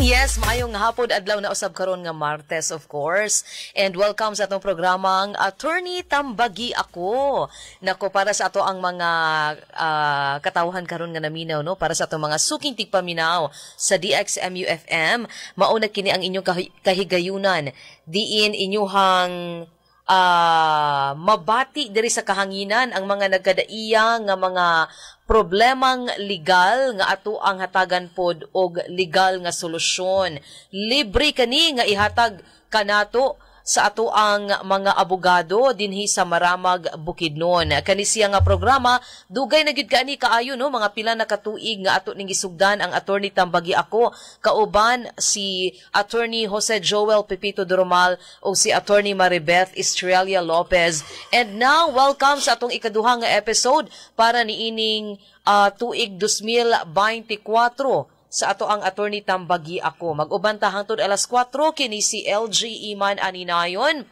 Yes, maayong hapon adlaw na usab karon nga Martes, of course. And welcome sa atong programang Attorney Tambagi Ako. Nako, para sa ato ang mga katawhan karon nga naminaw, no? Para sa atong mga suking tigpaminaw sa DXMU-FM, mauna kini ang inyong kahigayunan. Diin inyuhang mabati diri sa kahanginan ang mga nagkadaiya nga mga problemang legal nga ato ang hatagan pod og legal nga solusyon. Libre kani nga ihatag kanato sa ato ang mga abogado dinhi sa Maramag, Bukidnon. Kani siya nga programa dugay na gyud kaani kaayo, no, mga pila na katuig nga ato ning gisugdan ang Attorney Tambagi Ako, kauban si Attorney Jose Joel Pepito Doromal o si Attorney Maribeth Estrella Lopez. And now, welcome sa atong ikaduha nga episode para niining tuig 2024 sa ato ang Attorney Tambagi Ako. Mag-uban ta hangtod alas 4 kini si LG Iman Aninayon.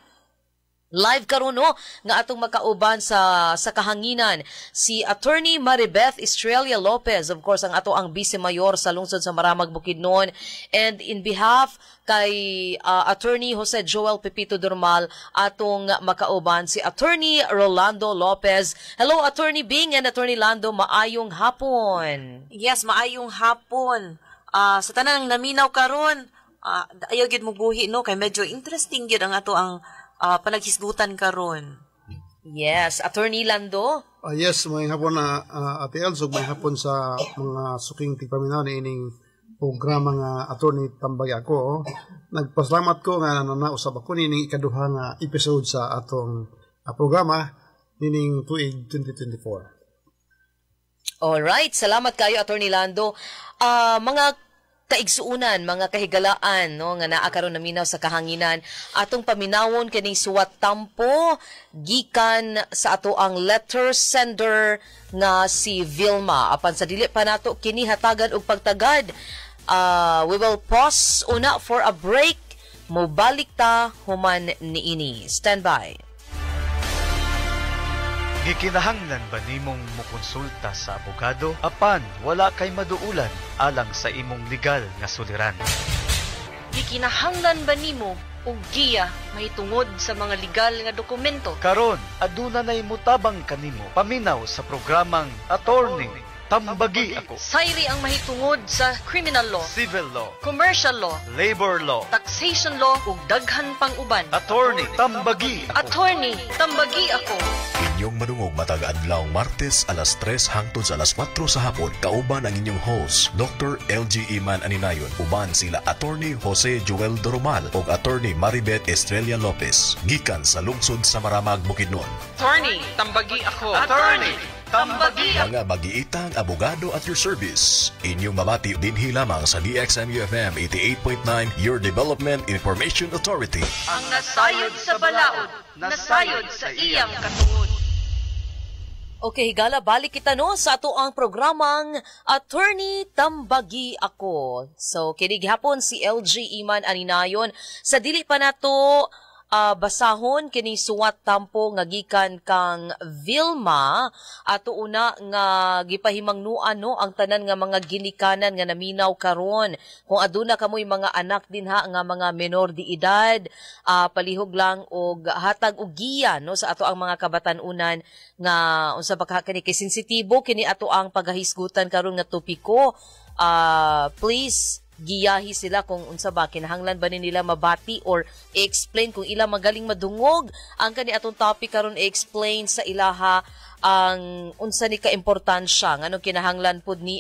Live karon, no, nga atong makauban sa kahanginan si Attorney Maribeth Estrella Lopez, of course ang ato ang Vice Mayor sa lungsod sa Maramag, Bukidnon. And in behalf kay Attorney Jose Joel Pepito Dormal, atong makauban si Attorney Rolando Lopez. Hello, Attorney Bing and Attorney Lando, maayong hapon. Yes, maayong hapon. Sa tanang naminaw karon, ayaw gid mo buhi, no, kay medyo interesting gid ang ato ang panaghisgutan karon. Yes, Attorney Lando. Yes, may hapon na Ate Elsog, may hapon sa mga suking tigpaminaw ni ining programa nga Attorney Tambagi Ako. Nagpasalamat ko nga nanausab ako nining ikaduha nga episode sa atong programa nining tuig 2024. Alright, salamat kayo, Attorney Lando. Mga kaigsuunan, mga kahigalaan, no, nga naa karon naminaw sa kahanginan, atong paminawon kining suwat tampo gikan sa ato ang letter sender nga si Vilma. Apan sa dili pa nato kini hatagan og pagtagad, we will pause una for a break. Mobalik ta human niini. Stand by. Gikinahanglan ba nimong mokonsulta sa abogado apan wala kay maduulan alang sa imong legal nga suliran? Gikinahanglan ba nimo og giya mahitungod sa mga legal nga dokumento? Karon aduna nay mutabang kanimo paminaw sa programang Attorney Tambagi Ako. Sayri ang mahitungod sa criminal law, Civil law, commercial law, labor law, taxation law ug daghan pang uban. Attorney Tambagi Ako. Attorney Tambagi Ako. Inyong madungog matag adlaw Martes alas 3 hangtod sa alas 4 sa hapon. Kauban ang inyong host Dr. LG Iman Aninayon. Uban sila Attorney Jose Joel Doromal ug Attorney Maribeth Estrella Lopez. Gikan sa lungsod sa Maramag, Bukidnon. Attorney Tambagi Ako. Attorney Tambagi Ako. Mga magiitang abogado at your service. Inyong mabati dinhi lamang sa DXMU-FM 88.9, your Development Information Authority. Ang nasayod sa balaod, nasayod sa iyang katungod. Okay, higala, balik kita, no, sa ato ang programang Attorney Tambagi Ako. So, kinig hapon si LG Iman Aninayon. Sa dili pa nato basahon kining suwat tampo nga gikan kang Vilma, ato una nga gipahimangnuan, no, ang tanan nga mga ginikanan nga naminaw karon. Kung aduna kamoy mga anak din ha nga mga menor di edad, palihog lang og hatag og giya, no, sa ato ang mga kabatan-unan nga unsa ba kani kay sensitibo kini ato ang pagahisgutan karon nga topiko. Please giyahi sila kung unsa ba kinahanglan ba nila mabati or i-explain kung ila magaling madungog ang kani atong topic karon, i-explain sa ilaha ang unsa ni kaimportansya ngano kinahanglan pud ni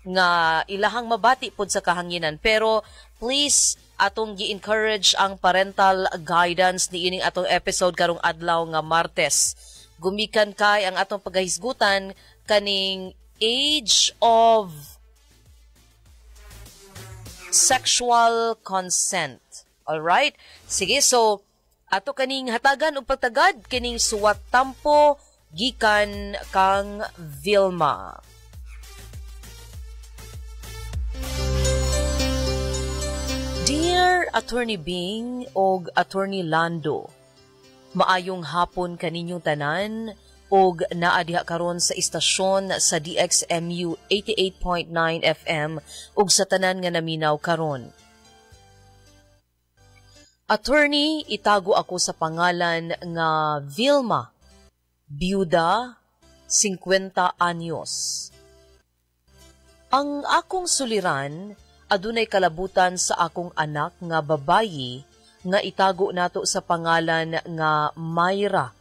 nga ilahang mabati pud sa kahanginan. Pero please atong gi-encourage ang parental guidance ni ining atong episode karong adlaw nga Martes. Gumikan kay ang atong pagahisgutan kaning age of sexual consent. Alright? Sige, so ato kaning hatagan og pagtagad kining suwat tampo gikan kang Vilma. Dear Attorney Bing og Attorney Lando, maayong hapon kaninyong tanan. og naa diha karon sa istasyon sa DXMU 88.9 FM ug sa tanan nga naminaw karon. Attorney, itago ako sa pangalan nga Vilma, byuda, 50 anyos. Ang akong suliran, adunay kalabutan sa akong anak nga babayi nga itago nato sa pangalan nga Mayra,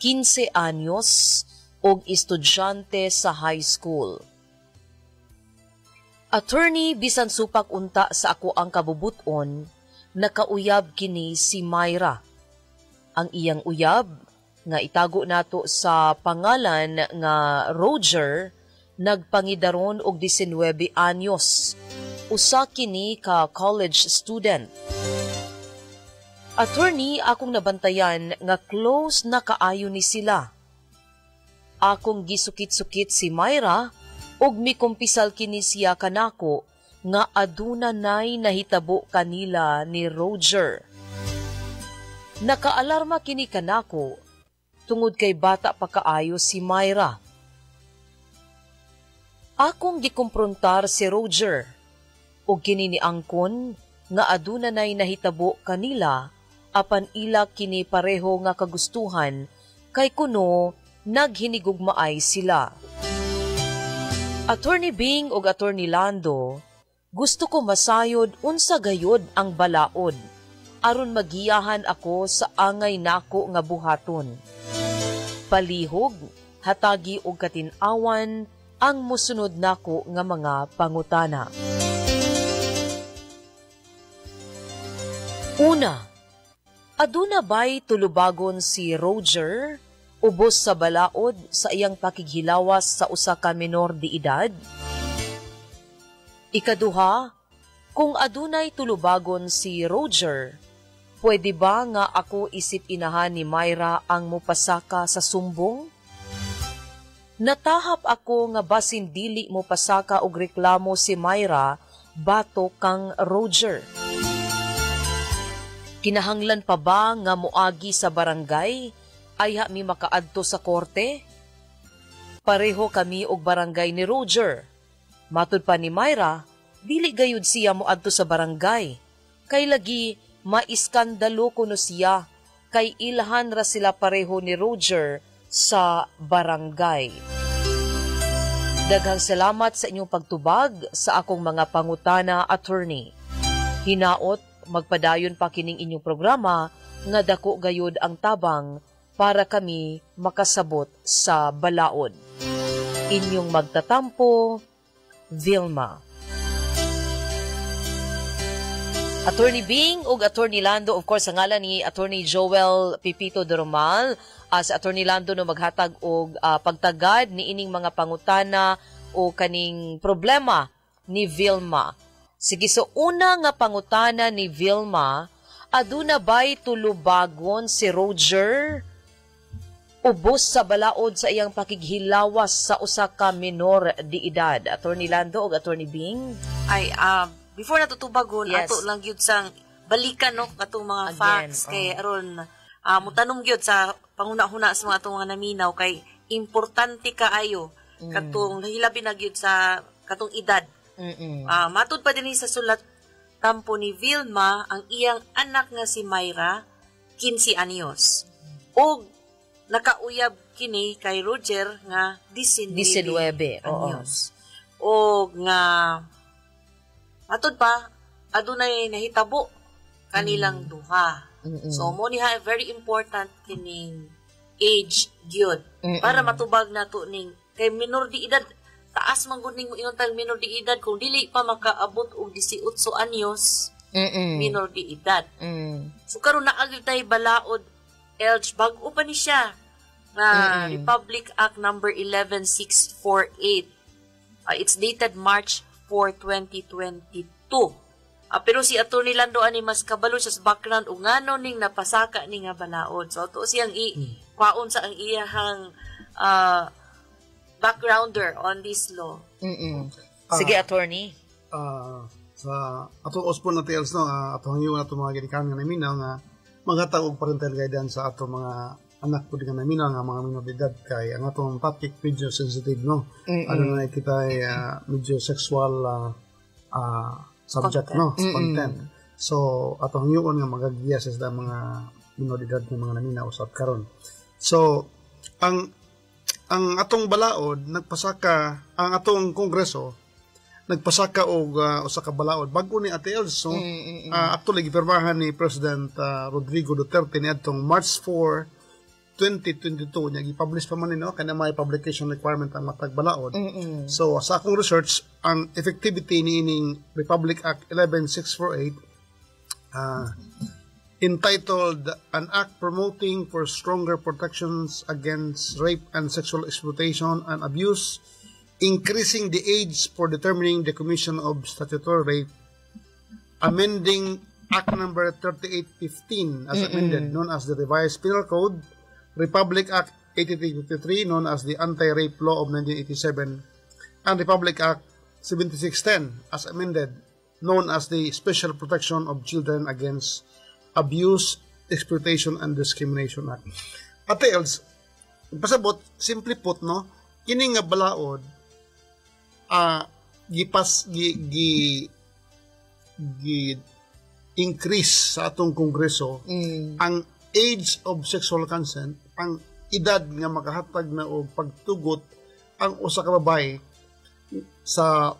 15 anyos og estudyante sa high school. Attorney, bisan supak unta sa ako ang kabubuton, nakauyab kini si Mayra. Ang iyang uyab nga itago nato sa pangalan nga Roger, nagpangidaron og 19 anyos. Usa kini ka college student. Attorney, akong nabantayan nga close na kaayo ni sila. Akong gisukit-sukit si Mayra og mikumpisal kini siya kanako nga aduna nay nahitabo kanila ni Roger. Nakaalarma kini kanako tungod kay bata pa kaayo si Mayra. Akong gikumprontar si Roger og kini ni angkon nga aduna nay nahitabo kanila apan ila kini pareho nga kagustuhan kay kuno naghinigugmaay sila. Attorney Bing ug Attorney Lando, gusto ko masayod unsa gayod ang balaod aron magiyahan ako sa angay nako nga buhaton. Palihog, hatagi og katin-awan ang musunod nako nga mga pangutana. Una, aduna ba'y tulubagon si Roger ubos sa balaod sa iyang pakighilawas sa usa ka minor de edad? Ikaduha, kung adunay tulubagon si Roger, pwede ba nga ako isip inahan ni Mayra ang mupasaka sa sumbong? Natahap ako nga basin dili mupasaka og reklamo si Mayra bato kang Roger. Kinahanglan pa ba nga moagi sa barangay ay mi makaadto sa korte? Pareho kami og barangay ni Roger. Matud pa ni Mayra, dili gayud siya moadto sa barangay. Kay lagi maiskandalo kuno siya kay ilhan ra sila pareho ni Roger sa barangay. Daghang salamat sa inyong pagtubag sa akong mga pangutana, attorney. Hinaot magpadayon pa kining inyong programa nga dako gayud ang tabang para kami makasabot sa balaod. Inyong magtatampo, Vilma. Attorney Bing ug Attorney Lando, of course, ang ngalan ni Attorney Joel Pipito Doromal, as Attorney Lando no maghatag og pagtagad ni ining mga pangutana o kaning problema ni Vilma. Sige, so una nga pangutana ni Vilma, aduna ba'y tulubagon si Roger ubos sa balaod sa iyang pakighilawas sa usa ka minor de edad? Attorney Lando o Attorney Bing? Ay, before natutubagon, Yes. ato lang gyud sang balikan no katong mga Again, facts kay aron mutanong gyud sa panguna-huna sa mga atong mga naminaw kay importante kaayo katong hilabi na gyud sa katong edad. Matud pa din sa sulat tampo ni Vilma ang iyang anak nga si Mayra 15 anyos. Og nakauyab kini kay Roger nga 19 anyos. Og nga matud pa adunay nahitabo kanilang duha. So mo niha very important kining age gyud para matubag nato ning kay minor de edad. Taas man gud ning ingon tag minor de edad kung dili pa makaabot og 18 anyos. Minor de edad. So karon naa gyud tay balaod age bag-o pa ni siya na Republic Act number 11648. It's dated March 4, 2022. Pero si Attorney Lando ani mas kabalo sa background ug ngano ning napasaka ni nga balaod. So to siyang kwaon sa ang iyahang backgrounder on this law. Sige, attorney. Sa atong ospon na tales no, atong hiyo na itong mga ginikanan nga naminaw nga maghatag og parental guidance sa atong mga anak po din nga naminaw nga mga minoridad kay ang atong topic medyo sensitive, no? Ano na kita ay medyo sexual subject, no? Content. So atong yun nga magagiya sa mga minoridad ng mga naminaw usab karon. So ang atong balaod nagpasaka ang atong kongreso nagpasaka og usa ka balaod bago ni Ate Els, so actually gipirmahan ni President Rodrigo Duterte niadtong March 4 2022 niya gi-publish pa man ni, no, kana may publication requirement ang matag balaod. So sa akong research ang effectivity niining Republic Act 11648 entitled An Act Promoting for Stronger Protections Against Rape and Sexual Exploitation and Abuse, increasing the age for determining the commission of statutory rape, amending Act number 3815 as amended, known as the Revised Penal Code, Republic Act 8353, known as the Anti-Rape Law of 1987, and Republic Act 7610 as amended, known as the Special Protection of Children Against Abuse, Exploitation, and Discrimination Act. Ate Els, pasabot, simply put, no, kini nga balaod, increase sa atong kongreso ang age of sexual consent, ang edad nga makahatag na og pagtugot ang usa ka babae sa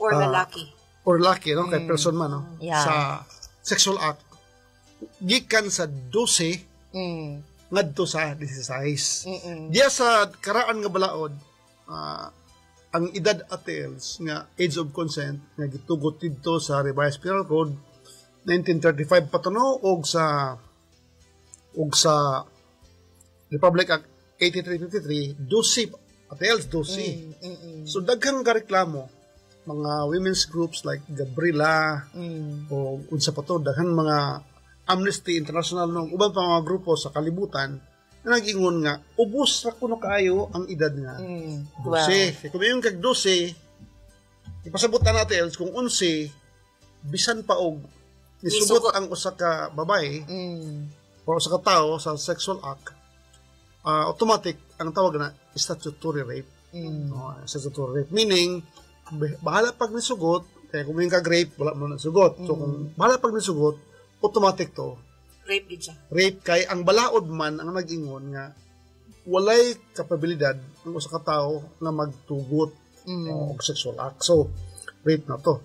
or lalaki, no, kay person man, no, sa sexual act gikan sa 12 ngadto sa 16. Diya sa karaan nga balaod, ang edad atels nga age of consent nga gitugot didto sa Revised Penal Code 1935 patuno og sa Republic Act 8353 12 atels 12. So daghang kareklamo mga women's groups like Gabriela o unsa pa to, daghang mga Amnesty International nung ubang pa mga grupo sa kalibutan na nag-ingon nga ubos ra kuno kaayo ang edad nga 12. Wow. Kung yung kag 12 ipasabutan natin kung 11 bisan pa og nisugot ang usa ka babae o usa ka tao sa sexual act, automatic ang tawag na statutory rape. Statutory rape meaning bahala pag nisugot, kaya kung yung kag rape wala mo nasugot. So kung bahala pag nisugot automatic to rape gid siya. Rape kay ang balaod man ang nag-ingon nga walay kapabilidad ng usa ka tawo nga magtugot og sexual act. So rape na to.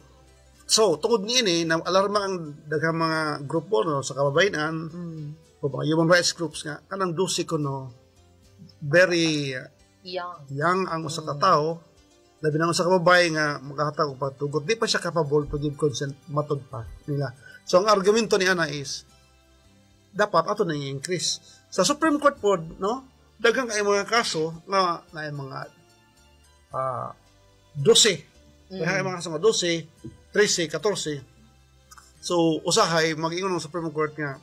So tungod niini na alarma ang daghang mga grupo, no, sa kababayenan o mga human rights groups nga kanang 12 kuno very young ang usa ka tawo, labi na sa kababaye nga makahatag og pagtugot, di pa siya capable to give consent matud pa nila. So, ang argumento ni Ana is, dapat ato na i-increase. Sa Supreme Court po, no, daghang kay mga kaso na mga 12. Daghang mga kaso nga 12, 13, 14. So, usahay, mag-ingon ng Supreme Court nga,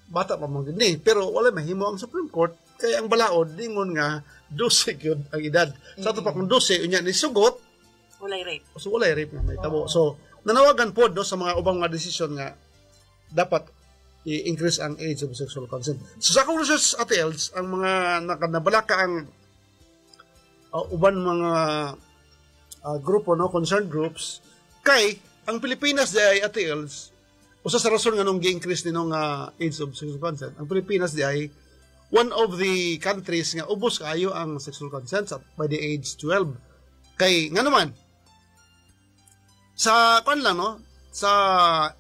bata pa mga gini. Pero wala mahimo ang Supreme Court, kaya ang balaod, dingon nga, 12 yun ang edad. Sa ito pa kung 12, unya ni sugot, walay rape. So, walay rape na may tabo. So, nanawagan po do sa mga ubang mga desisyon nga dapat i-increase ang age of sexual consent. So sa akong research atels, ang mga nabalaka ang uban mga grupo, no, concerned groups, kay ang Pilipinas di ay atels, usa sa rason nga nung gi-increase ninong age of sexual consent, ang Pilipinas di ay one of the countries nga ubos kaayo ang sexual consent by the age 12. Kay nga naman sa lang, no, sa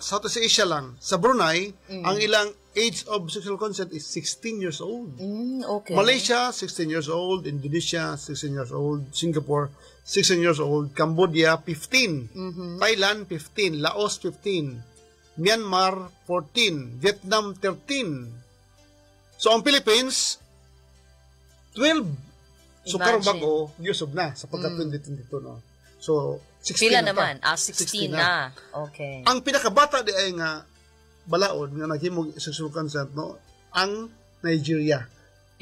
Southeast Asia lang, sa Brunei, ang ilang age of sexual consent is 16 years old. Okay. Malaysia 16 years old, Indonesia 16 years old, Singapore 16 years old, Cambodia 15, Thailand 15, Laos 15, Myanmar 14, Vietnam 13. So ang Philippines 12. So karong bago yusog na sa pagka 2022, no. So 16 pila na naman? 16 na. Okay. Ang pinakabata di ay nga balaod nga naghimog sexual consent, no, ang Nigeria.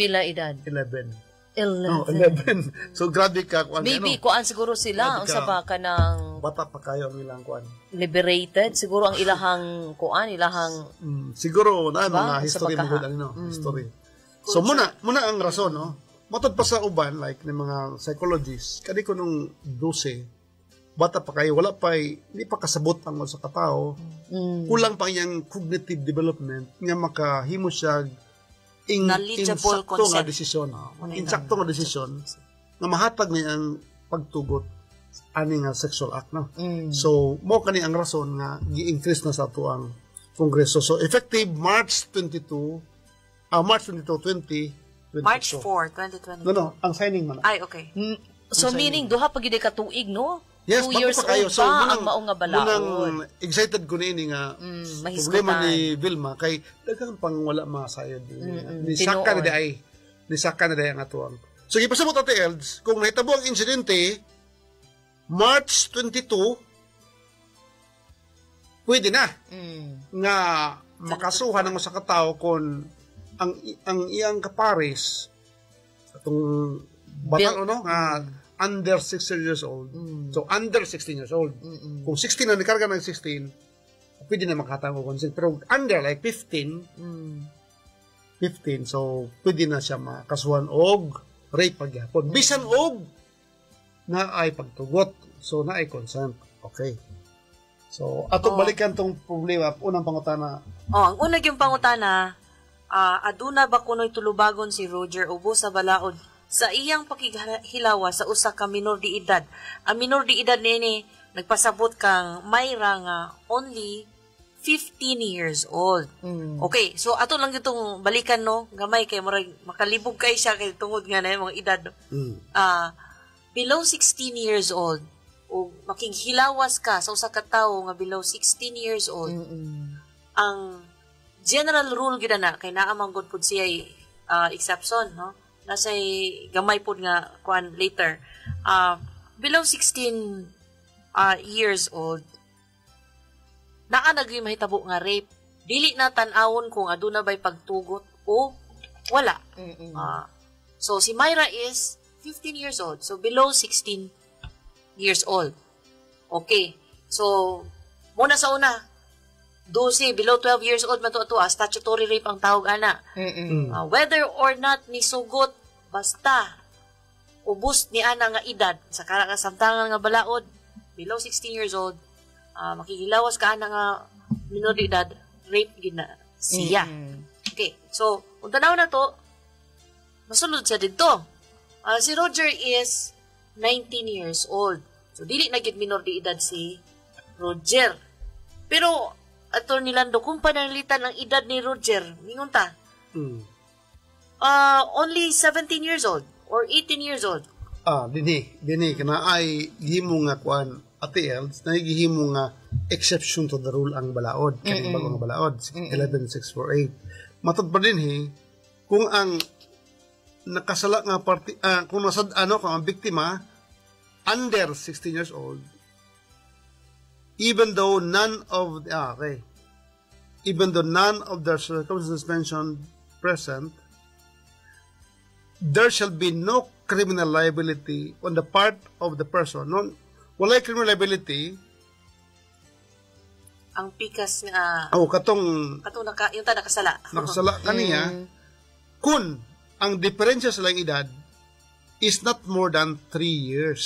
Pila edad? 11. 11. No, 11. So grabe ka kuan. Maybe kuan siguro sila ang sa baka ng bata pa kayo ang ilang kuan. Liberated siguro ang ilahang kuan, ilahang siguro na diba? mga history mo gud ano, history. So muna ang rason, no. Matod pa sa uban like ng mga psychologists, kadi ko nung 12 bata pa kayo, hindi pa kasabot ang sa katao. Kulang pa iyang cognitive development nga makahimo siya knowledgeable insakto nga concept. desisyon. Insakto nga desisyon nga mahatag niya ang pagtugot ani nga sexual act, no. So mo kani ang rason nga gi-increase na sa ato ang Kongreso. So effective March 2022, 2022. March 4, 2020. No, ang signing man. Ay, okay. So meaning duha pa gid ka tuig, no? Yes, 2 bago years pa kayo. old So, pa ang maong nga balaod. munang excited ko nini nga mahisgutan. problema ni Vilma kay daghang pang wala masayod. Ni Saka na day. Ni Saka na day ang atuang. So ipasabot Ate Elds, kung nahitabo ang insidente March 22, pwede na nga makasuhan ng sa katao kung ang iyang kapares atong bata no nga under 16 years old. So under 16 years old. Kung 16 na nikarga ng 16, pwede na makatang consent. Pero under like 15, so pwede na siya makasuhan og rape pagyapon. Bisan og na ay pagtugot. So na ay consent. Okay. So atong balikan tong problema, unang pangutana. Ang una yung pangutana, aduna ba kunoy tulubagon si Roger Ubo sa balaod sa iyang pakihilawa sa usa ka minor de edad. Ang minor de edad nini nagpasabot kang Mayra nga only 15 years old. Okay, so ato lang itong balikan no, gamay kay makalibog kay siya kay tungod nga na mga edad. Below 16 years old o makighilawas ka sa usa ka tawo nga below 16 years old. Ang general rule gid na kay naa man gud pud siya exception, no? Nasay gamay pod nga kuan later. Below 16 years old, naa nagay mahitabo nga rape. Dili na tan-awon kung aduna bay pagtugot o wala. So si Mayra is 15 years old. So below 16 years old. Okay. So muna sa una, 12, below 12 years old matuto statutory rape ang tawag ana. Whether or not ni sugot basta ubos ni ana nga edad sa kasamtangan nga balaod below 16 years old, makihilawas ka ana nga minor de edad, rape gid na siya. Okay. So, kung tanaw na to, masulod siya dito. Si Roger is 19 years old. So, dili na gid minor de edad si Roger. Pero Attorney Lando, kung panalitan ng edad ni Roger, mingon ta, only 17 years old or 18 years old. Dini, kana ay gihimo nga kuan Ate Els, na gihimo nga exception to the rule ang balaod, kani bago nga balaod, 11648. Matod pa din kung ang nakasala nga party, kung nasad kung ang biktima under 16 years old, even though none of the circumstances mentioned present, there shall be no criminal liability on the part of the person. Walay criminal liability. Ang pikas nga katong yung nakasala. Nakasala kaniya kung ang diferensya sa lang edad is not more than 3 years.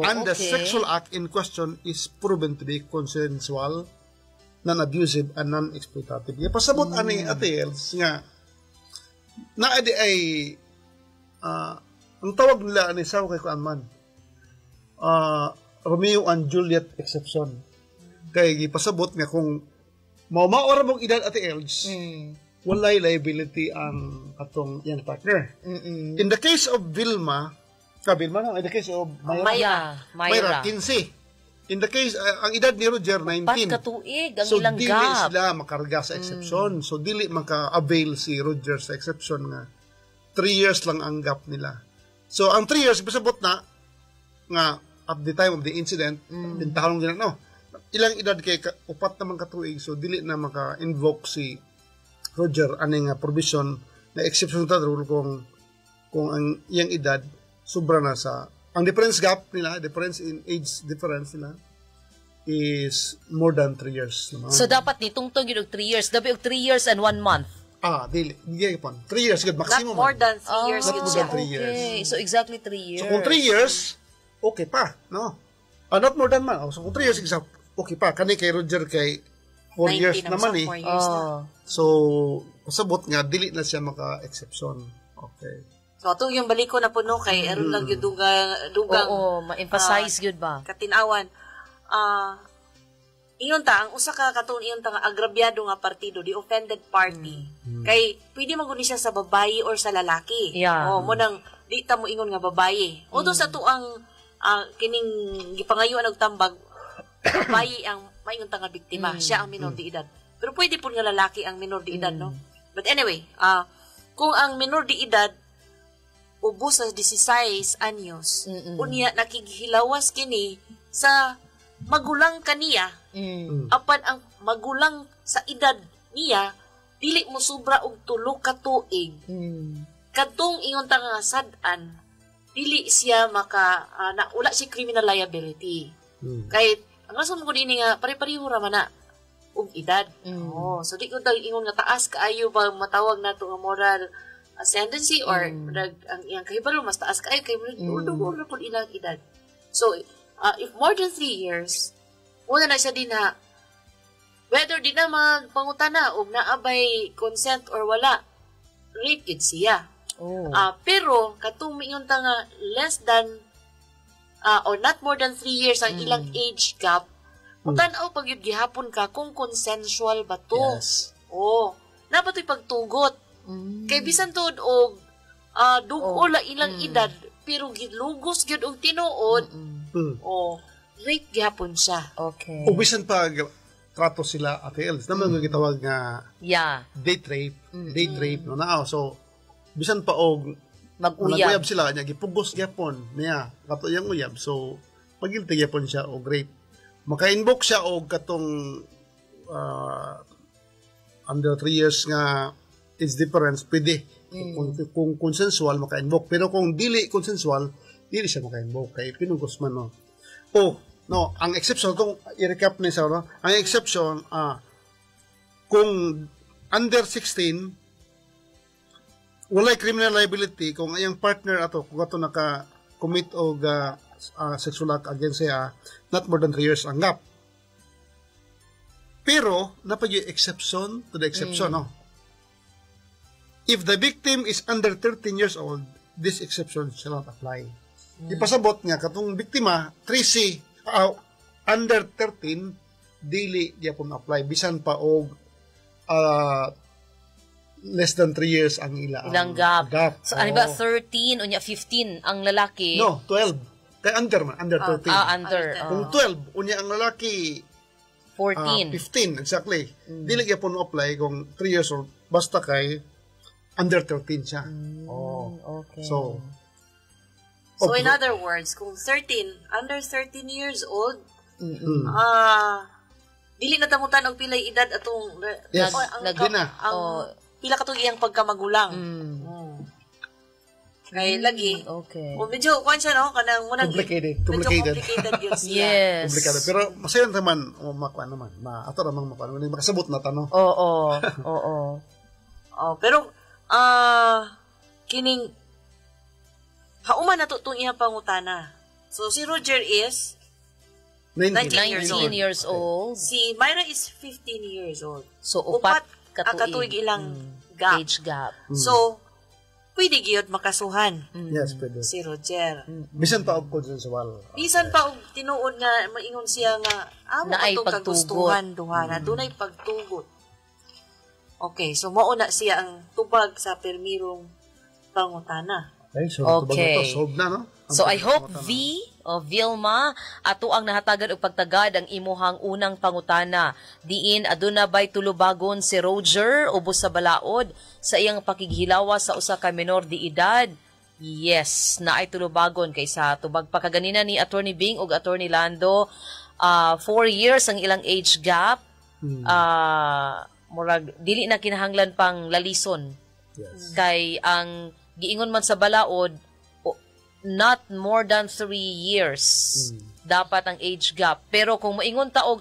And the sexual act in question is proven to be consensual, non-abusive, and non-exploitative. Pasabot ani Ate Els nga naadi ay ang tawag nila ani sa kay kuan man Romeo and Juliet exception. Kay gipasabot nga kung maura mong edad Ate Els, walay liability ang atong iyang partner. In the case of Vilma, in the case of Mayra 15. In the case, ang edad ni Roger, 19. Pat katuig ang so, ilang dili gap. sila makarga sa exception. So, dili maka-avail si Roger sa exception nga 3 years lang ang gap nila. So, ang 3 years, pasabot na nga at the time of the incident, tintahalong din ilang edad kay upat naman katuig. So, dili na maka-invoke si Roger aning provision na exception to the rule kung ang iyang edad sobra na sa ang difference gap nila, difference in age difference nila is more than 3 years. So dapat ni tungtong yung 3 years, dapat yung 3 years and 1 month Dili gyapon. 3 years good Not maximum. more than 3 years Not yun more siya. than 3 years. Okay. So, exactly 3 years. So kung 3 years, okay pa, no? Not more than man. So kung 3 years exact, okay pa. Kani kay Roger kay 4 years naman eh. 4 years na. So, pasabot nga, dili na siya maka-exception. Okay. So, itong yung balik ko na po, no, kay aron lang yung dugang Oo, ma-emphasize yun ba? katinawan. Iyon ta, ang usa ka katong iyon ta nga agrabyado nga partido, the offended party. Kay pwede maguni siya sa babayi or sa lalaki. Yeah. Mo nang di ta mo ingon nga babayi. Although sa tuang kining gipangayuan og tambag, babayi ang maingon ta nga biktima, siya ang minor de edad. Pero pwede pud nga lalaki ang minor de edad, no? But anyway, kung ang minor de edad ubos sa 16 anyos, unya nakighilawas kini sa magulang kaniya, apan ang magulang sa edad niya, dili mo sobra og 3 ka tuig. Kadtong ingon ta nga sad-an, dili siya wala si criminal liability. Kay ang rason ko din nga pare-pareho ra man na og edad. So di ko dag ingon nga taas kaayo ba matawag nato nga moral ascendancy or ang iyang kahibalo mas taas kaayo kay dugo na pud ilang edad. So if more than 3 years, muna na siya din na whether di na magpangutana o naabay consent or wala, rape yun siya. Pero, katong mingon ta nga less than or not more than 3 years ang ilang age gap, mutanaw pag yun gihapon ka kung consensual ba to. Yes. Napato'y pagtugot. Kay bisan to og dugo la ilang edad, pero gilugos gyud og tinuod, rape gyapon siya. Okay. Ubisan pa trato sila ATLs. Naman nga gitawag nga date rape. Date rape. No? So, bisan pa og nag-uyab sila niya, gipugos gyapon niya. Kato yung uyab. So, magilti gyapon siya og rape. Maka-invoke siya og katong under 3 years nga age difference, pwede. Kung consensual, maka-invoke. Pero kung dili consensual, dili siya maka-invoke. Kay pinugos man, no? Ang exception, kung i-recap na isa, no? Ang exception, kung under 16, walay criminal liability kung ayang partner ato, kung ato naka-commit o sexual act against siya, not more than 3 years ang gap. Pero, napag yung exception to the exception, no? If the victim is under 13 years old, this exception shall not apply. Ipasabot nga, katong biktima, 3C, under 13, dili diya po apply. Bisan pa og less than 3 years ang ilang gap. So, ano ba, 13 o 15 ang lalaki? No, 12. Kaya under 13. Under. Kung 12, unya ang lalaki 14. 15, exactly. Dili diya po apply kung 3 years old, basta kay under 13 siya. Okay. So in other words, kung under 13 years old, dili na tamutan og pilay edad atong pila katong iyang pagkamagulang. Kay lagi. Okay. O medyo kuan siya, no, kanang complicated yun siya. Yes. Komplikado. Pero masaya naman makuha naman. Ato namang makuha naman. Makasabot na tanong. Oo. Pero kining hauman na itong iyang pangutana. So, si Roger is 19 years old. Si Myra is 15 years old. So, upat katuig ilang gap. Age gap. So, pwede gyud makasuhan. Yes, pwede. Si Roger. Bisan pa og consensual. Bisan pa og tinuod nga maingon siya nga naay amo kagustuhan duha na dunay pagtugot. Okay, so mauna siya ang tubag sa permirong pangutana. Okay. Solve na, no? So I hope Vilma, ato ang nahatagan og pagtagad ang imuhang unang pangutana. Diin aduna bay tulubagon si Roger ubos sa balaod sa iyang pakighilawa sa usa ka menor de edad. Yes, naay tulubagon kay sa tubag pa kaganina ni Attorney Bing ug Attorney Lando, 4 years ang ilang age gap. Murag dili na kinahanglan pang lalison. Yes. Kay ang giingon man sa balaod, not more than 3 years dapat ang age gap. Pero kung maingon ta og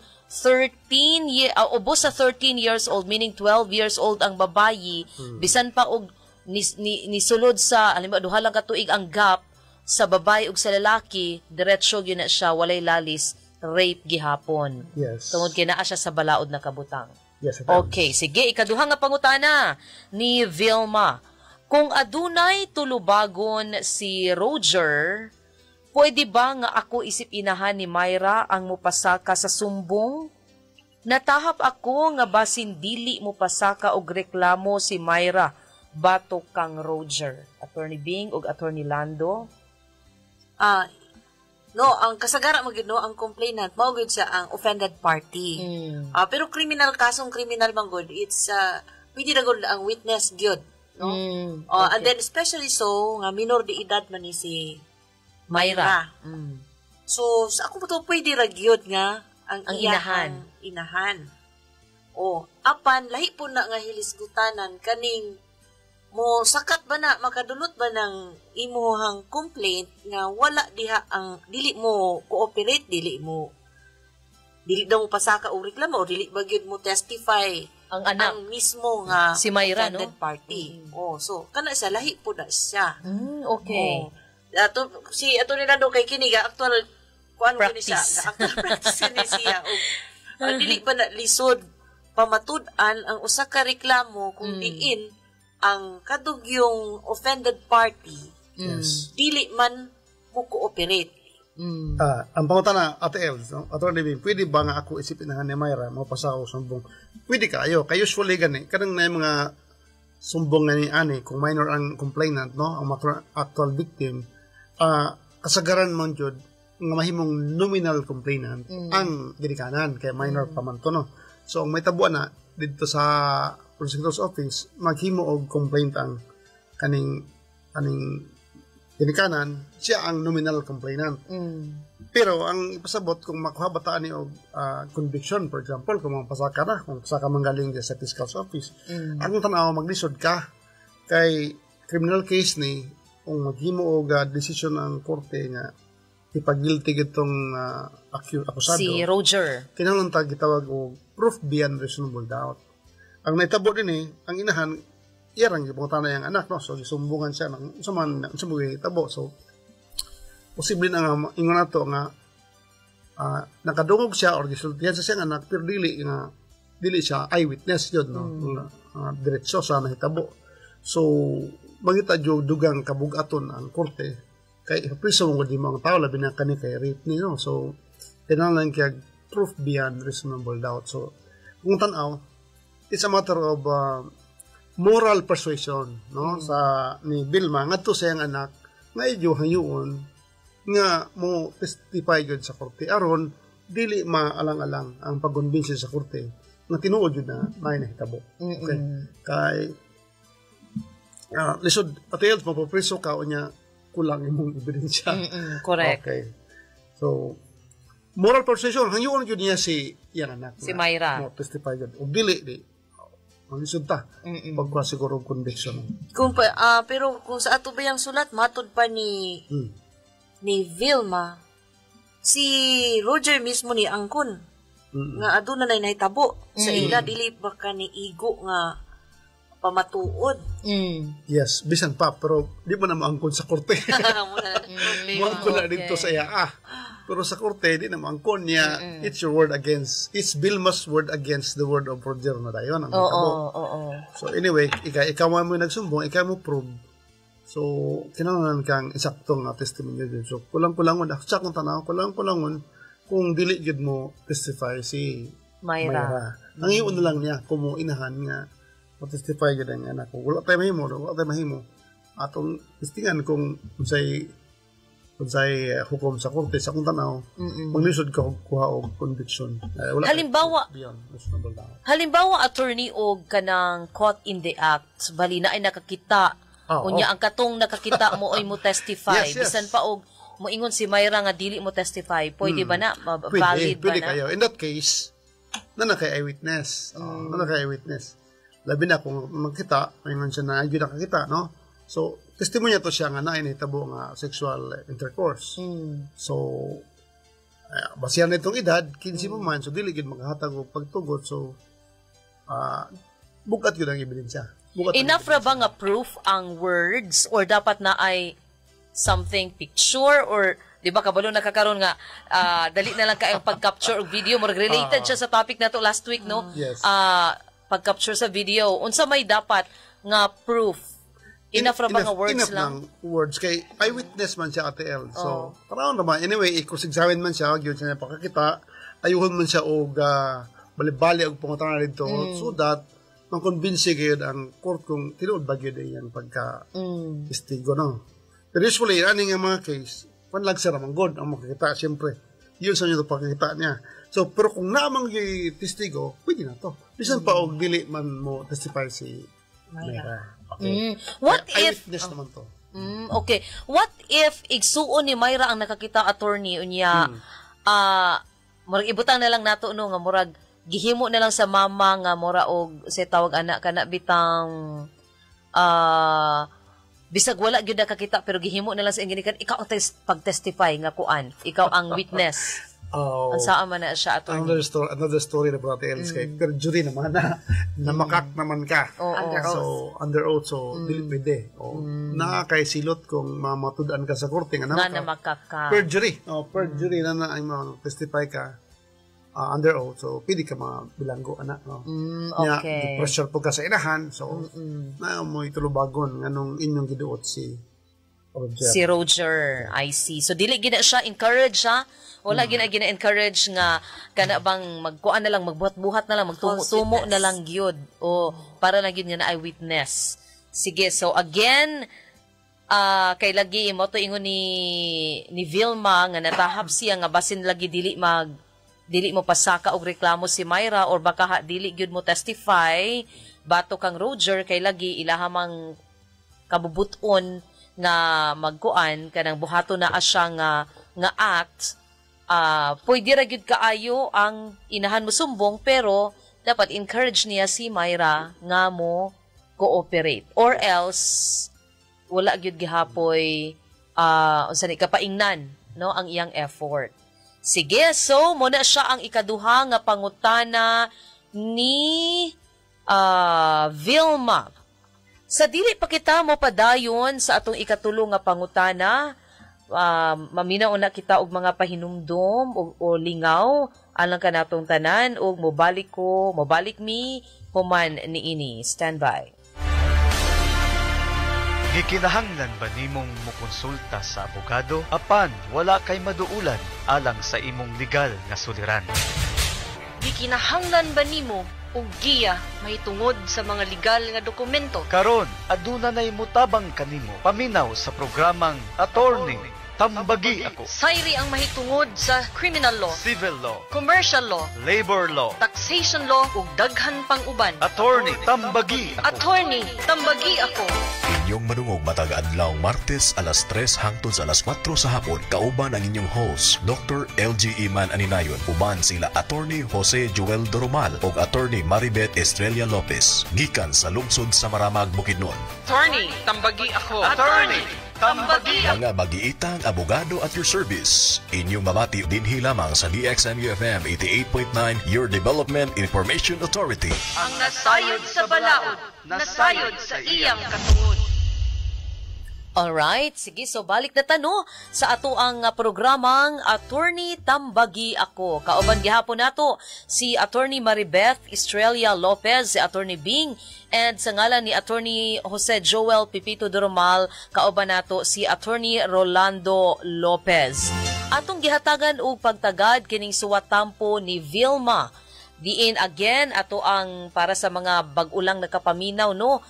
ubos sa 13 years old, meaning 12 years old ang babayi, bisan pa og nisulod sa, halimbawa, duha lang ka tuig ang gap sa babae ug sa lalaki, diretsyo gyud na siya, walay lalis, rape gihapon. Yes. Tungod kay naa siya sa balaod na kabutang. Yes, it Okay, sige, ikaduha nga pangutana ni Vilma. Kung adunay tulubagon si Roger, pwede ba nga ako isip inahan ni Myra ang mupasaka sa sumbong? Natahap ako nga basin dili mupasaka og reklamo si Myra batok kang Roger. Attorney Bing ug Attorney Lando. No, ang kasagara mo gyud no, ang complainant mao gyud siya ang offended party. Pero kasong criminal man gyud, it's pwede na gyud ang witness gyud, no? Okay. And then especially so nga minor de edad man ni si Myra. So, sa ako to pwede ra gyud nga ang inahan. Inahan. Apan lahi po na nga hilisgutanan kaning mo sakat ba na makadulot ba ng imuhang complaint nga wala diha ang dili mo cooperate, dili daw mo pasaka o reklamo o dili ba gyud mo testify ang anak ang mismo nga si Myra, offended no? party. So kana siya lahi po na siya. Okay. Si ato nila do kay kini ga actual kuan ko ni siya, Practice. actual practice ni siya. Dili pa na lisod pamatud-an ang usa ka reklamo kung diin ang kadugyong offended party dili man mo cooperate. Ang pangutana, Ate Els, no? Attorney Bing, pwede ba nga ako isipin na ni Myra, mapasa ako sumbong? Pwede kayo. Kay usually gani, kanang na yung mga sumbong nga ni Ani, kung minor ang complainant, no? Ang actual victim, kasagaran man jud nga mahimong nominal complainant ang ginikanan, kay minor pa man to, no? So, ang may tabuan na, dito sa prosecutor's office, maghimo og complaint ang kaning ginikanan, siya ang nominal complainant. Pero ang ipasabot kung makuha bataan ni og conviction, for example, kung mapasaka na, kung pasaka manggaling sa fiscal's office, ang tanaw maglisod ka kay criminal case ni kung maghimo og decision ang korte nga ipag-guilty gitong akusado. Si Roger. Kinahanglan ta gitawag og proof beyond reasonable doubt. Ang naitabo din ang inahan, iyarang gipunta na yung anak, no? So, sumbungan siya ng itabo. So, posible na nga, ingon na to nga, nakadungog siya or gisultihan sa siyang anak, pero dili siya eyewitness yun, no? Diretso sa nahitabo. So, magita dugang kabugaton ang korte, kay ipapriso mo di mga tao, labi na kani kay rape ni, no? So, kinahanglan kaya proof beyond reasonable doubt. So, kung tanaw, it's a matter of moral persuasion, no? Sa ni Vilma ngadto sa iyang anak nga idyo hayuon nga mo testify gud sa korte aron dili maalang-alang ang pagkonbinsi sa korte nga tinuod yun na may nahitabo. Okay. Kay lisod patayos mapopreso ka unya kulang imong ebidensya. Correct. Okay. So moral persuasion hayuon yun niya si iyang anak. Si Myra. Mo testify gud og dili Manisod ta. Pagkuha siguro conviction. Pero kung sa ato ba yung sulat, matod pa ni Vilma, si Roger mismo ni angkon, nga aduna na nahitabo. Sa ila, dili ba ka ni igo nga pamatuod. Yes, bisan pa, pero di mo na maangkon sa korte. Maangkon na dito sa iya. Pero sa korte, di na maangkon niya. It's Vilma's word against the word of Roger na dayon. So anyway, ikaw mo nagsumbong, ikaw mo prove. So, kinahanglan kang isaktong testimony din. So, kulang-kulangon, sa kung tanaw, kulang-kulangon, kung dili gid mo testify si Myra. Ang iyon na lang niya, kung mo inahan nga, testify gid ang anak ko. Wala tayo mahimo. Atong testingan kung unsay hukom sa korte sa kung tanaw, maglisod ka og kuha og conviction. Halimbawa, attorney og kanang caught in the act, bali na ay nakakita. Unya ang katong nakakita mo ay mo testify. Yes. Bisan pa og moingon si Myra nga dili mo testify. Pwede ba na? Valid ba pwede na? kayo. In that case, nanakay eyewitness. Labi na kung magkita, mayroon siya na ayun nakakita, no? So, testimonya to siya nga na inahitabo nga sexual intercourse. So, basihan na itong edad, 15 pa man, so dili gid makahatag og pagtugot, so bukat yun ang ebidensya. Enough ra ba nga proof ang words or dapat na ay something picture or di ba kabalo nakakaroon nga dali na lang kayong pag-capture og video mo related siya sa topic nato last week no. Yes. Pag-capture sa video unsa may dapat nga proof enough ra ba nga words enough lang words kay eyewitness man siya ATL so karon naman anyway i-cross-examine man siya gyud siya pakakita ayuhon man siya og bali-bali og pangutana dito so that mang-convince gyud ang court kung tinuod ba gyud iyang pagka testigo no. Pero usually ani nga mga case panlag sa ramang god ang makikita siyempre yun sa inyo pakikita niya so pero kung naamang yung testigo pwede na to bisan pa og dili man mo testify si Mayra okay. What if eyewitness naman to okay what if igsuon ni Mayra ang nakakita attorney unya murag ibutang na lang nato no nga murag gihimo na lang sa mama nga mura og say tawag anak kana bitang bisag wala gyud nakakita pero gihimo na lang sa inginikan ikaw ang pag-testify nga kuan ikaw ang witness ang saan man na siya attorney another story na brother else kay pero jury naman na makak naman ka under oath so dili pwede na kay silot kung mamatud-an ka sa korte nga na makaka perjury perjury na ay testify ka under oath, so pwede ka mabilanggo anak no. Okay. Pressure po ka sa inahan, so na mo itulubagon nganong inyong giduot si Roger. Si Roger, I see. So dili gina siya encourage ha. Wala gina encourage nga kana bang magkuan na lang magbuhat-buhat na lang magtumo na lang gyud o para lang gyud nga na eyewitness. Sige, so again kay lagi mo to ingon ni Vilma nga natahab siya nga basin lagi dili mo pasaka og reklamo si Mayra or baka dili gyud mo testify bato kang Roger kay lagi ilahamang kabubuton nga magkuan kanang buhato na asya nga act pwede ra gyud kaayo ang inahan mo sumbong pero dapat encourage niya si Mayra nga mo cooperate or else wala gyud gihapoy unsa ni kapaingnan no ang iyang effort. Sige, so muna siya ang ikaduha nga pangutana ni Vilma. Sa dili pa kita mo padayon sa atong ikatulong nga pangutana, maminaw na kita og mga pahinumdom o lingaw alang kanatong tanan og mobalik mi human niini. Stand by. Gikinahanglan ba nimong mokonsulta sa abogado apan wala kay maduulan alang sa imong legal nga suliran? Gikinahanglan ba nimo og giya mahitungod sa mga legal nga dokumento? Karon aduna nay mutabang kanimo paminaw sa programang Attorney Tambagi Ako. Sayri ang mahitungod sa criminal law, Civil law, commercial law, labor law, taxation law ug daghan pang uban. Attorney Tambagi Ako. Attorney Tambagi Ako. Inyong madungog matag adlaw Martes alas 3 hangtod sa alas 4 sa hapon kauban ang inyong host Dr. LG Iman Aninayon uban sila Attorney Jose Joel Doromal ug Attorney Maribeth Estrella Lopez gikan sa lungsod sa Maramag, Bukidnon. Attorney Tambagi Ako. Attorney Tambagi Ako. Mga magiitang abogado at your service. Inyong mabati dinhi lamang sa DXNU-FM 88.9 Your Development Information Authority. Ang nasayod sa balaod, nasayod sa iyang katungod. Alright, sige, so balik na tano sa ato ang programang Attorney Tambagi Ako. Kauban gihapon nato si Attorney Maribeth Estrella Lopez, si Attorney Bing, and sa ngalan ni Attorney Jose Joel Pipito Doromal, kauban nato si Attorney Rolando Lopez. Atong gihatagan og pagtagad kining suwatampo ni Vilma. Diin again ato ang para sa mga bag-ulang nakapaminaw no.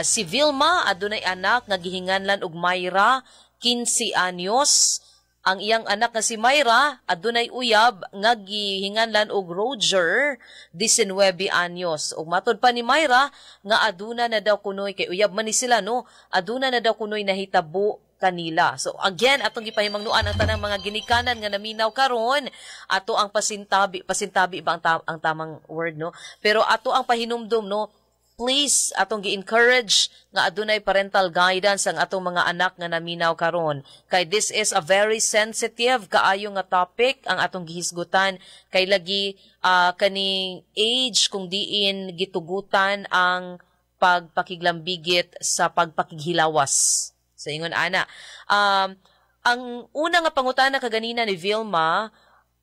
Si Vilma adunay anak nga gihinganlan og Mayra 15 anyos. Ang iyang anak nga si Mayra adunay uyab nga gihinganlan og Roger 19 anyos. Ug matud pa ni Mayra nga aduna na daw kunoy kay uyab man ni sila no. Aduna na daw kunoy nahitabo kanila. So again atong gipahimangnuan ang tanang mga ginikanan nga naminaw karon ato ang pasintabi ba ang tamang word no pero ato ang pahinumdom no please atong gi-encourage nga adunay parental guidance ang atong mga anak nga naminaw karon. Kay this is a very sensitive kaayo nga topic ang atong gihisgutan kay lagi kaning age kung diin gitugutan ang pagpakiglambigit sa pagpakighilawas. Sa ingon ana. Ang una nga pangutana kaganina ni Vilma,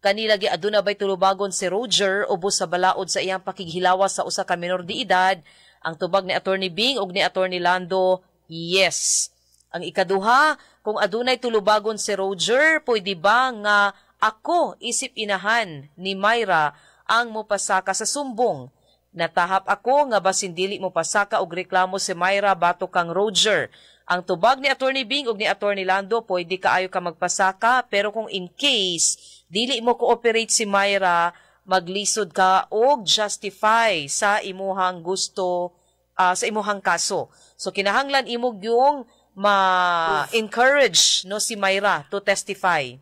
kanilagi aduna ba'y tulubagon si Roger ubos sa balaod sa iyang pakighilawas sa usa ka menor de edad? Ang tubag ni Attorney Bing ug ni Attorney Lando, yes. Ang ikaduha, kung adunay tulubagon si Roger, pwede ba nga ako isip inahan ni Myra ang mopasaka sa sumbong? Natahap ako nga basin dili mopasaka og reklamo si Myra bato kang Roger. Ang tubag ni Attorney Bing ug ni Attorney Lando, pwede kaayo ka magpasaka, pero kung in case dili mo cooperate si Myra, maglisod ka og justify sa imuhang gusto, sa imuhang kaso. So kinahanglan imo yung ma-encourage no si Myra to testify.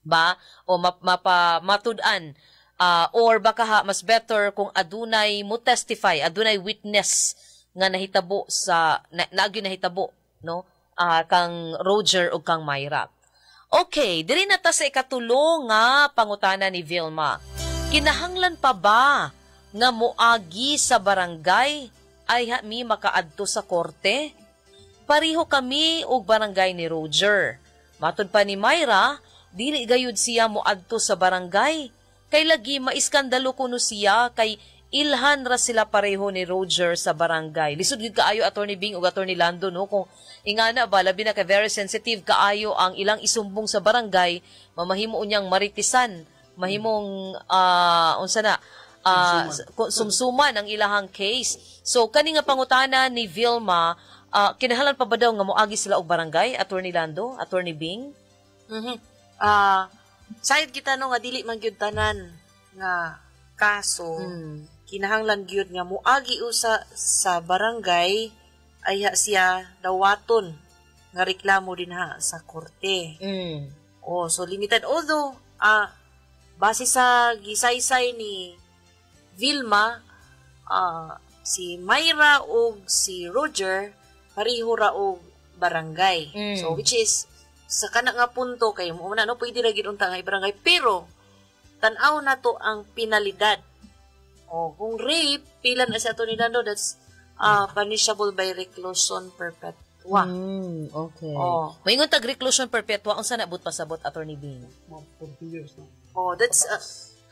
Ba? O matud-an. Or baka mas better kung adunay mo testify, adunay witness nga nahitabo sa naagyo nahitabo no kang Roger ug kang Myra. Okay, diri na ta sa ikatulo nga pangutana ni Vilma. Kinahanglan pa ba nga moagi sa barangay ay mi makaadto sa korte? Pariho kami og barangay ni Roger. Matud pa ni Myra, dili gayud siya moadto sa barangay. Kay lagi maiskandalo kuno siya kay ilhan ra sila pareho ni Roger sa barangay. Lisod gid kaayo Attorney Bing ug Attorney Lando no kung ingana ba labi na ka very sensitive kaayo ang ilang isumbong sa barangay, mamahimo unyang maritisan, mahimong unsa na sumsuman ang ilahang case. So kani nga pangutana ni Vilma, kinahanglan pa ba daw nga moagi sila og barangay, Attorney Lando, Attorney Bing? Sayod kita no nga dili man gyud tanan nga kaso. Kinahanglan gyud nga moagi usa sa barangay ay siya dawaton nga reklamo din sa korte. So limited although base sa gisaysay ni Vilma, si Myra ug si Roger pareho ra og barangay. So which is sa kana nga punto kay mo na no pwede ra gid unta nga barangay, pero tan-aw na to ang penalidad. Kung rape, pila na sa Attorney Lando, that's punishable by reclusion perpetua. Okay. Moingon tag reclusion perpetua, unsa na but pasabot Attorney Bing? 40 years na. That's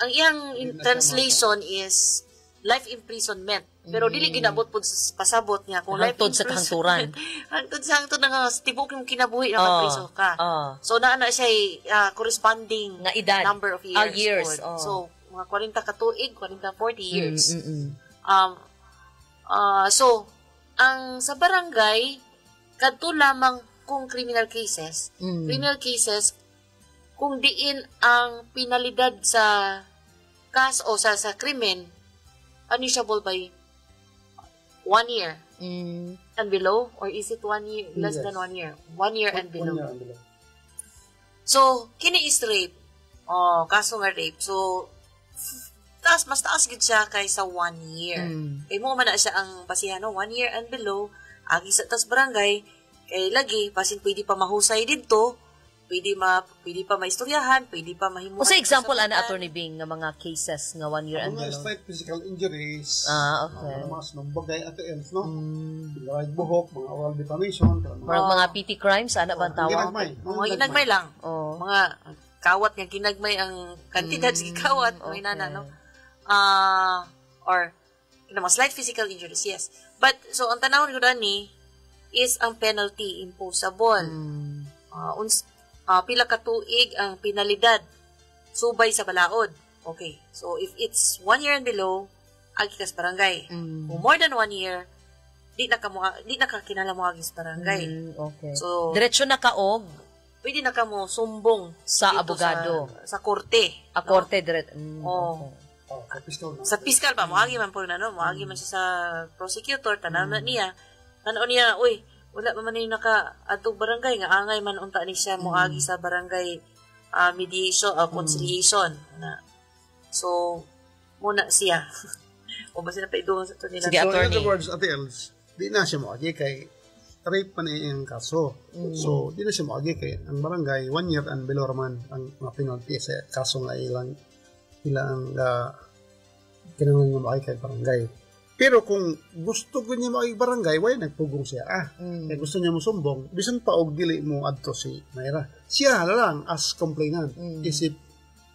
ang iyang translation is life imprisonment. Pero dili ginabot pud pasabot niya kung life imprisonment sa kahangturan. Hangtod sa hangtod nga tibok yung kinabuhi na mapriso ka. So naa na siya corresponding nga edad, number of years. So mga 40 ka tuig, 40 years. So ang sa barangay kadto lamang kung criminal cases. Criminal cases kung diin ang penalidad sa kaso o sa krimen punishable by 1 year and below, or is it 1 year less than 1 year? 1 year and below. So kini is rape. Kaso nga rape. So mas taas gid siya kaysa 1 year. Kay mo man na siya ang pasihano 1 year and below agi sa tas barangay kay lagi pasin pwede pa mahusay didto, pwede pa maistoryahan, pwede pa mahimuan. Sa example ana Attorney Bing nga mga cases nga 1 year and below. Mga slight physical injuries. Okay. Mga sumbagay at the ends, no? Mga buhok, mga oral defamation. Mga petty crimes, ana ba ang tawag? Mga ginagmay lang. Mga kawat nga ginagmay ang kantidad sa kawat. May nana, no? Or mga slight physical injuries, yes. But, so, ang tanawin ko ni is ang penalty imposable. Pila ka tuig ang penalidad subay sa balaod. Okay. So, if it's 1 year and below, agi ka sa barangay. Kung more than 1 year, di na ka kinala mo agi sa barangay. Okay. So, diretso na kaog pwede na ka mo sumbong sa abogado. Sa korte. Korte direct. Sa piskal pa, moagi man po na, no? Moagi man siya sa prosecutor, tanaw na niya. Tanaw niya, uy, wala pa man yung atong barangay, nga angay man unta ni siya moagi sa barangay mediation, conciliation. So, muna siya. O basta na paidungan sa ito nila. Sige, So, in attorney. other words, Ate Els, di na siya moagi kay rape pa niya yung kaso. So, di na siya moagi kay ang barangay, 1 year and below raman ang mga penalty sa kaso nga ilang kinanong nga moagi kay barangay. Pero kung gusto ko niya moagi barangay, why nagpugong siya? Kaya gusto niya mo sumbong, bisan pa og dili mo adto si Mayra. Siya lang as complainant. Isip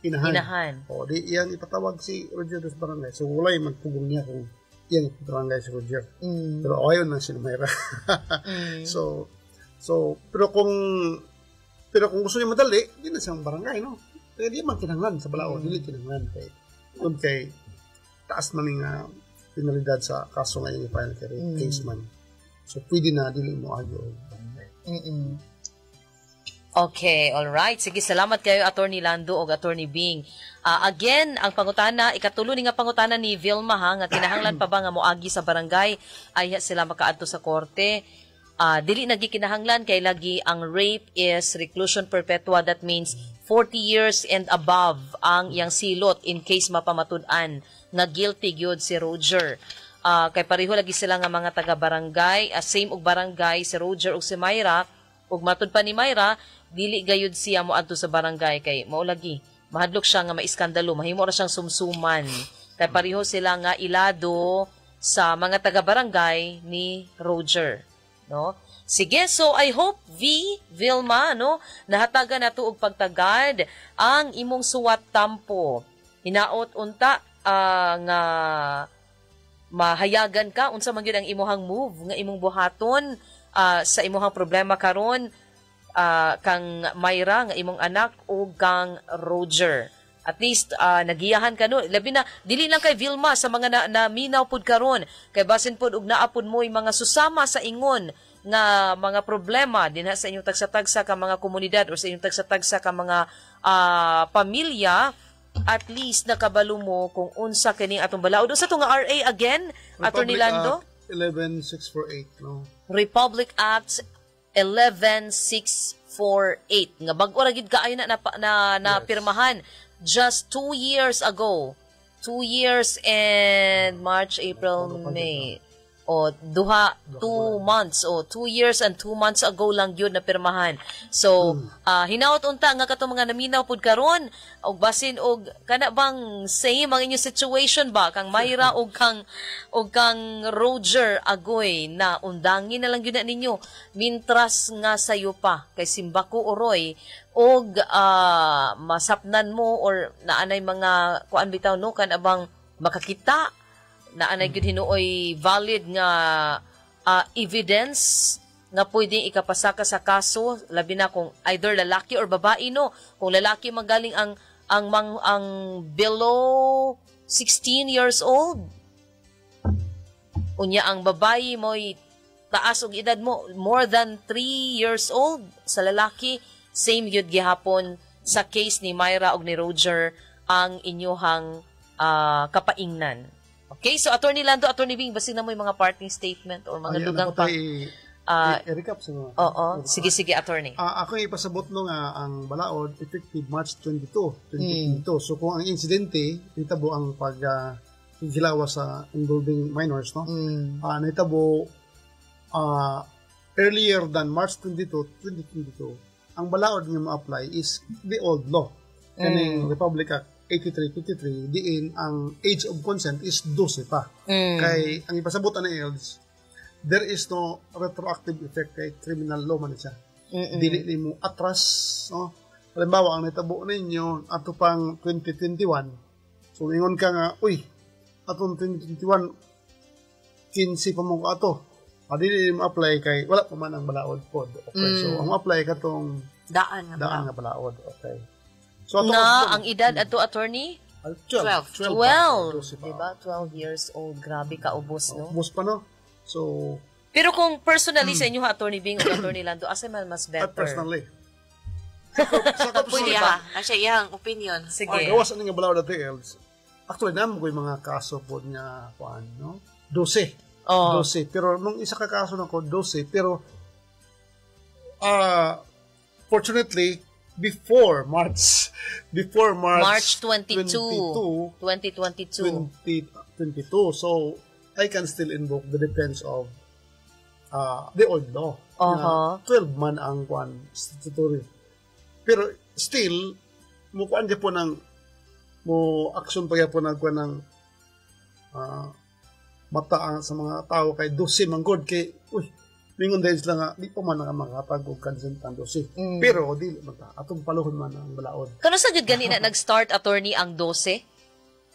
inahan. O, di yan ipatawag si Roger sa barangay. So, wala yung magpugong niya kung yan barangay si Roger. Pero ayaw na si Mayra. So, pero kung gusto niya madali, di na siyang barangay, no? Kaya di man kinanglan sa balao, dili kinanglan kay taas man nga penalidad sa kaso nga yung final case man. So, pwede na dili mo agyo barangay. Okay, all right. Sige, salamat kayo Attorney Lando o Attorney Bing. Again, ang pangutana, ikatulo ni nga pangutana ni Vilma ha, nga kinahanglan pa ba nga moagi sa barangay ay sila makaadto sa korte. Dili nagi kinahanglan kay lagi ang rape is reclusion perpetua, that means 40 years and above ang iyang silot in case mapamatud-an nga guilty gyud si Roger. Kay pareho lagi sila nga mga taga-barangay, same og barangay si Roger ug si Mayra, ug matud pa ni Mayra, dili gayud siya moadto sa barangay kay mao lagi mahadlok siya nga maiskandalo, mahimo ra siyang sumsuman. Kay pareho sila nga ilado sa mga taga-barangay ni Roger, no? Sige, so I hope Vilma, no, nahatagan nato og pagtagad ang imong suwat tampo. Hinaot unta nga mahayagan ka unsa man gyud ang imuhang move nga imong buhaton sa imuhang problema karon kang Mayra nga imong anak o kang Roger. At least nagiyahan ka no. Labi na dili lang kay Vilma sa mga naminaw pud karon kay basin pud og naapod mo mga susama sa ingon nga mga problema dinha sa inyong tagsa-tagsa ka mga komunidad o sa inyong tagsa-tagsa ka mga pamilya. At least nakabalo mo kung unsa kining atong balaod. Sa itong RA again, Attorney Lando? 11648, no? Republic Act 11648. Nga bag-o ra gid kaayo na pirmahan just 2 years ago. 2 years and March, April, May. O duha 2 months o 2 years and 2 months ago lang yun na pirmahan. So hinaot unta nga katong mga naminaw pud karon og basin og kana bang same ang inyong situation ba kang Mayra og kang Roger agoy na undangin na lang gyud na ninyo mintras nga sayo pa kay Simbako Oroy og masapnan mo or naanay mga kuan bitaw no kan abang makakita na anay gyud hinuoy valid nga evidence nga pwedeng ikapasaka sa kaso labi na kung either lalaki or babae no. Kung lalaki magaling ang below 16 years old, unya ang babae mo'y taas og edad mo more than 3 years old. Sa lalaki same gyud gihapon sa case ni Mayra og ni Roger ang inyohang kapaingnan. Okay, so Attorney Lando, Attorney Bing, basin na mo yung mga parting statement or mga dugang pa. I-recap sa mga. Oo, sige, Attorney. Ako ipasabot no nga ang balaod effective March 22, 2022. So kung ang insidente, nitabo ang paghilawa sa involving minors, no? Nitabo earlier than March 22, 2022, ang balaod nga ma-apply is the old law. Kaning Republic Act 83-53, diin ang age of consent is 12 pa. Kay ang ipasabot na ELDS, there is no retroactive effect kay criminal law man siya. Dili mo atras, no? Halimbawa, ang natabo ninyo ato pang 2021. So, ingon ka nga, uy, atong 2021, 15 pa mo ko ato. Dili mo apply kay, wala pa man ang balaod pod. Okay, so, ang apply katong daan nga balaod. Okay. So, ang edad ato Attorney? 12. Diba? 12 years old. Grabe ka, ubos, no? Ubos pa, no? So, pero kung personally sa inyo, Attorney Bing o Attorney Lando, asa man mas better? Personally. Pwede ha. Asya iyang opinion. Sige. Gawas nga balaod at ELDS. Actually, naman ko yung mga kaso po niya, no? 12. 12. Pero, nung isa ka kaso na ko, 12. Pero, fortunately, before March 22, 2022. 22. So, I can still invoke the defense of the old law. Na 12 man ang statutory. Pero still, mukuan dyan po action pa yan po ng mata sa mga tao kay 12 manggod kay, mingon dahil sila nga, di pa man nga makatag o consent ang 12. Pero, di mata, atong paluhon man ang balaod. Kano sa jud gani na nag-start, attorney, ang 12?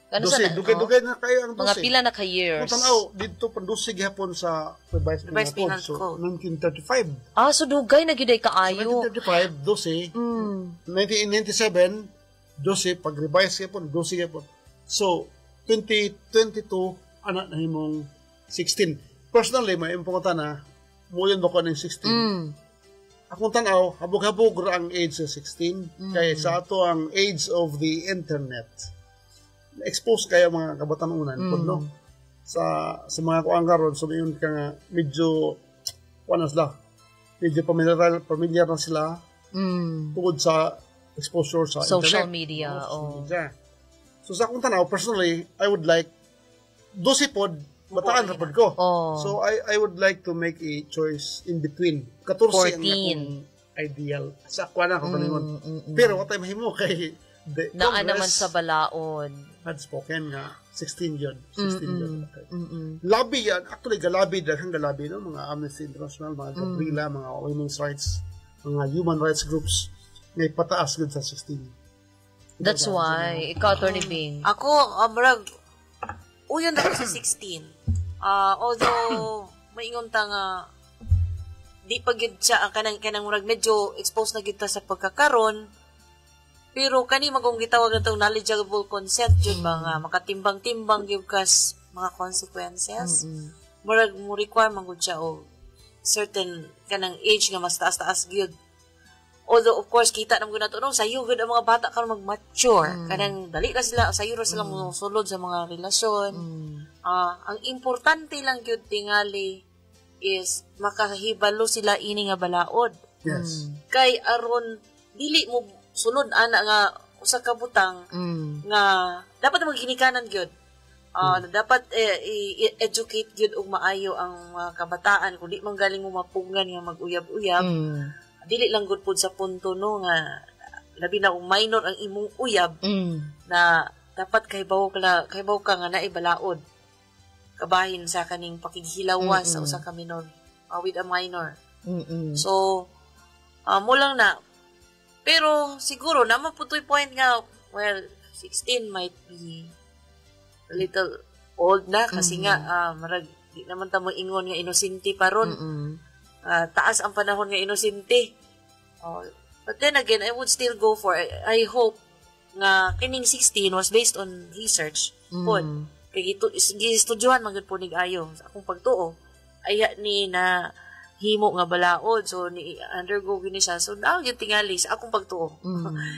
Kano sa dugay na kayo ang 12. Mga pila na ka years. Kung tanaw, dito pang 12 gihapon sa Revised Penal Code. So, 1935. So dugay na gyud ay kaayo. 1935, 12. 1997, 12. Pag-revise gihapon, 12 gihapon. So, 2022, anak na himong 16. Personally, may impungutan na, muyon ba ko ng 16? Akong tanaw, habog-habog ra ang age sa 16. Kaya sa ato ang age of the internet. Expose kayo mga kabatanunan no? Sa mga kuang karon, so yun ka nga, medyo, medyo pamilyar na sila tungod sa exposure sa social internet. Media. So sa akong tanaw, personally, I would like, 12 pod, bataan rapod ko. So I would like to make a choice in between. 14 ang akong ideal. Sa akwa na ako pero what I'm himo kay the Naa naman sa balaod. Had spoken nga 16 yun. 16 yun. Lobby yan. Actually, galabi daghang galabi no? Mga Amnesty International, mga Gabriela, mga women's rights, mga human rights groups may pataas gud sa 16. That's why ikaw, Attorney Bing. Ako, brag, uyon ako sa 16. Although, maingon ta nga, di pa gid siya, kanang murag medyo exposed na gid ta sa pagkakaron, pero kani magong gitawag na itong knowledgeable consent, yun ba nga, makatimbang-timbang gyud kas mga consequences. Murag mo require man gud siya o certain kanang age nga mas taas-taas gyud. Although, of course, kita naman na ito, sayo gud ang mga bata karon mag-mature. Kanang dali na sila, sayo na sila sulod sa mga relasyon. Ang importante lang gyud tingali is makahibalo sila ini nga balaod. Yes. Kay aron dili mo sulod ana nga usa ka butang nga dapat magginikanan gyud. Dapat i-educate gyud og maayo ang mga kabataan kun di man galing mo mapungan nga mag-uyab-uyab. Dili lang gud pud sa punto no nga labi na kung minor ang imong uyab na dapat kaybaw ka nga naay balaod kabahin sa kaning pakighilawas sa usa ka minor with a minor. So mo lang na. Pero siguro naman po to'y point nga, well, 16 might be a little old na kasi nga marag di naman ta mo ingon nga inosente pa ron. Taas ang panahon nga inosente. But then again, I would still go for I hope nga kining 16 was based on research pod. Kay gistudyohan man gud po nig ayo sa akong pagtuo. Aya ni na himo nga balaod, so ni undergo gini siya. So now yung tingali sa akong pagtuo.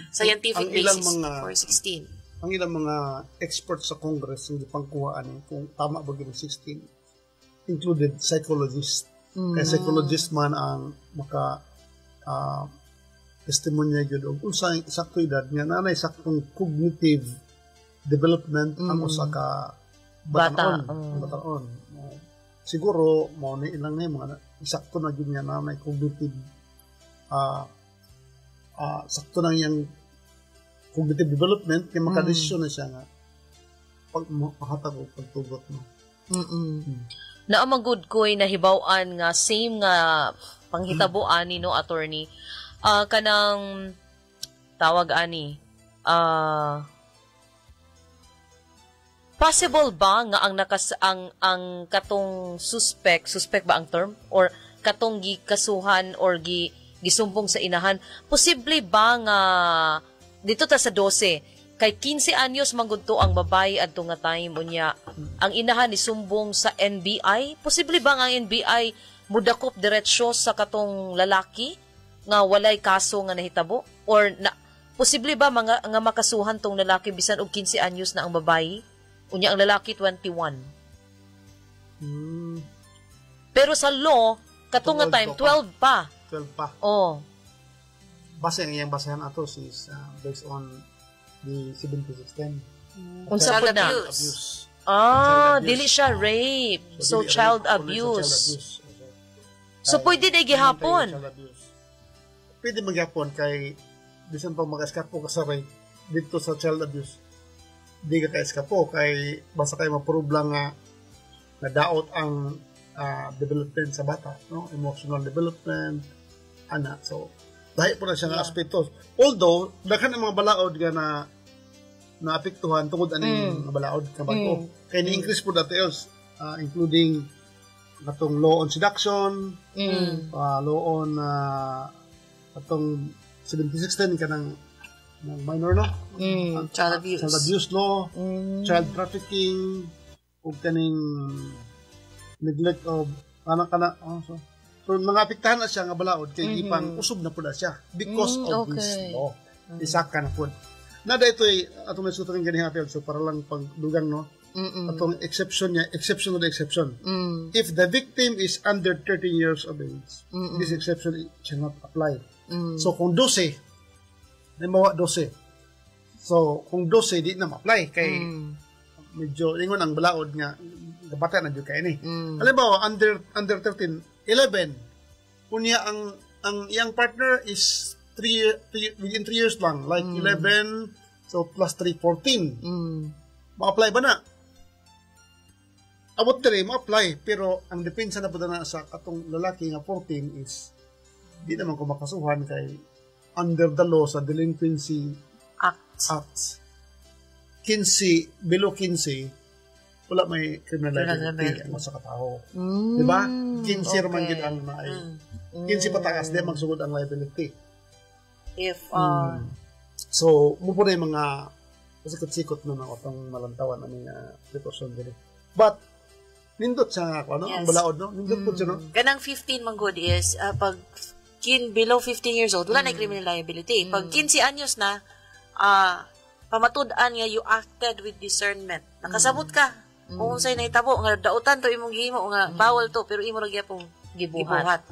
Scientific basis for 16. Ang ilang mga experts sa Congress hindi pangkuhaan kung tama ba yung 16 included psychologists. Kaya psychologist man ang maka testimonya yun o unsang sakto edad nga nanay saktong cognitive development ang usa ka bataon. Siguro mo na ilang na mga sakto na yun nga nanay cognitive sakto na yung cognitive development kaya makadesisyon na siya nga pag makahatag o pagtugot mo. Naamagod ko'y nahibawan nga same nga panghitabuan ni no attorney kanang tawag ani possible ba nga ang katong suspect ba ang term or katong gikasuhan or gisumpong sa inahan posible ba nga dito ta sa 12 kay 15 anyos manggudto ang babae adto nga time unya ang inahan ni sumbong sa NBI posible ba nga ang NBI mudakop diretsyo sa katong lalaki nga walay kaso nga nahitabo or posible ba nga makasuhan tong lalaki bisan og 15 anyos na ang babae unya ang lalaki 21 pero sa law katong nga time 12 pa base ang iyang basehan ato is based on the 7610 unsa po na abuse Dili siya rape. So, dili child rape, abuse. child abuse. So, pwede na gihapon. Pwede magyapon kay bisan pang mag-eskapo ka sa rape dito sa child abuse. Di ka ka-eskapo kay basta kayo ma-prove lang nga nadaot ang development sa bata, no? Emotional development, ana. So, dahil po na siya nga aspeto. Although, daghan ang mga balaod nga na naapektuhan tungod aning mga balaod ka bago. Kaya ni-increase po dati else, including atong law on seduction, law on atong 7610 ka ng minor, no? Child abuse. Child abuse law, child trafficking, o kaning neglect of so mga apektahan na siya nga balaod kay ipang usog na po na siya because of this law. Isaka na po. Nada ito ay atong nasuturing ganihang apel, so para lang pagdugang, no? Atong exception niya, exception to the exception. If the victim is under 30 years of age, this exception shall not apply. So kung 12, nabawa 12. So kung 12 di na ma-apply kay medyo ingon ang balaod nga bata na jud kay ni. Halimbawa under 13, 11. Kunya ang iyang partner is within 3 years lang, like 11, so plus 3, 14. Ma-apply ba na? Abot dire ma-apply, pero ang depensa na po na sa katong lalaki nga 14 is di naman ko makasuhan kay under the law sa delinquency acts. 15, below 15, wala may criminal liability ang sa katao. Diba? 15 man gid ang naay. 15 patakas di magsugod ang liability. If so mo po na yung mga sikot-sikot na itong malantawan aming precaution dili. But nindot siya ako, no? Ang balaod, no? Nindot po siya, no? Ganang 15 man good is pag below 15 years old, wala na criminal liability. Pag 15 anyos na, pamatud-an nga you acted with discernment. Nakasabot ka. Kung unsay nahitabo nga dautan to imong gihimo nga bawal to pero imo ra gyapon gibuhat.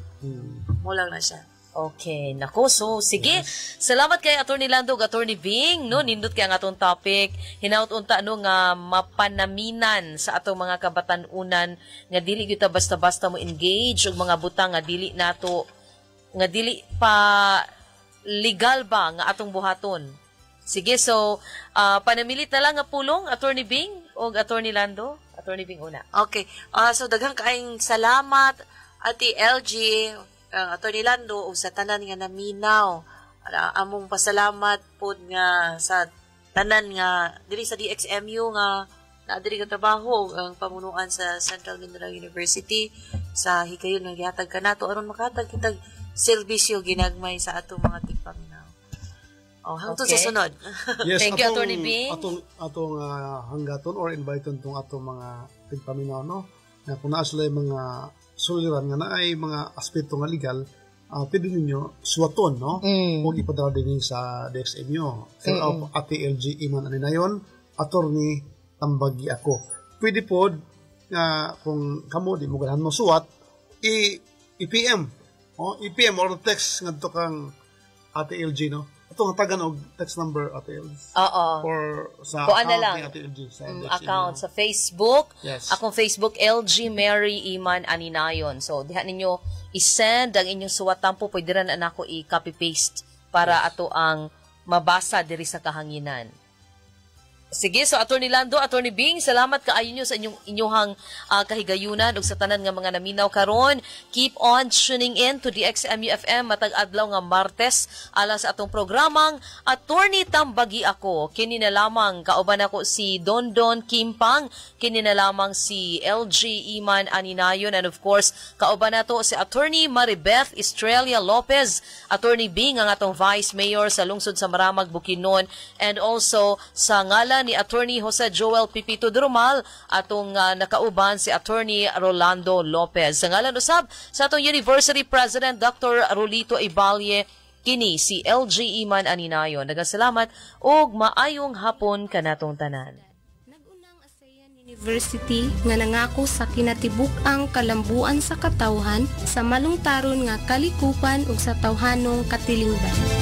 Mo lang na siya. Okay, nako. So, sige. Salamat kay Attorney Lando ug Attorney Bing, no? Nindot kay ang atong topic. Hinaut unta nga mapanaminan sa atong mga kabatan-unan nga dili gyud ta basta-basta mo engage og mga butang nga dili nato nga dili pa legal ba nga atong buhaton. Sige, so panamilit na lang nga pulong Attorney Bing o Attorney Lando. Attorney Bing una. Okay. So daghang kaayong salamat Ate LG, Attorney Lando ug sa tanan nga naminaw. Among pasalamat pod nga sa tanan nga diri sa DXMU nga naadiri nga trabaho ang pamunuan sa Central Mindanao University sa higayon nga gihatag kanato aron makatag kitag serbisyo ginagmay sa atong mga tigpaminaw. Hangtod sa sunod. Yes, thank you, Attorney Bing. Atong hanggaton or inviton tong atong mga tigpaminaw, no? Na kung naa sila mga suliran nga naay mga aspeto nga legal, pwede ninyo suwaton, no? Kung ipadala din sa DXMU. Fill out Ate LG Iman Aninayon, Attorney Tambagi ako. Pwede po, kung kamo di mo ganahan mo suwat, i-PM. I-PM or text nga ito kang Ate LG, no? Ito ang tagan og text number Ate LG. Or sa account ni Ate LG. Sa account sa Facebook. Yes. Akong Facebook, LG Mary Iman Aninayon. So, diha ninyo i-send ang inyong suwatan po. Pwede rin na ako i-copy-paste para ato ang mabasa diri sa kahanginan. Sige, so Attorney Lando, Attorney Bing, salamat kaayo nyo sa inyong kahigayunan ug sa tanan nga mga naminaw karon. Keep on tuning in to DXMU FM matag adlaw nga Martes alas sa atong programang Attorney Tambagi Ako. Kini na lamang kauban ako si Dondon Kimpang, kini na lamang si LG Iman Aninayon, and of course kauban nato si Attorney Maribeth Estrella Lopez, Attorney Bing ang atong Vice Mayor sa lungsod sa Maramag, Bukidnon, and also sa ngalan ni Attorney Jose Joel Pipito Dromal atong nakauban si Attorney Rolando Lopez. Sa ngalan usab sa atong University President Dr. Rolito Ibalye, kini si LG Iman Aninayon. Nagasalamat ug maayong hapon kanatong tanan. Nagunang ASEAN University nga nangako sa kinatibuk-ang kalambuan sa katawhan sa malungtaron nga kalikupan ug sa tawhanong katilingban.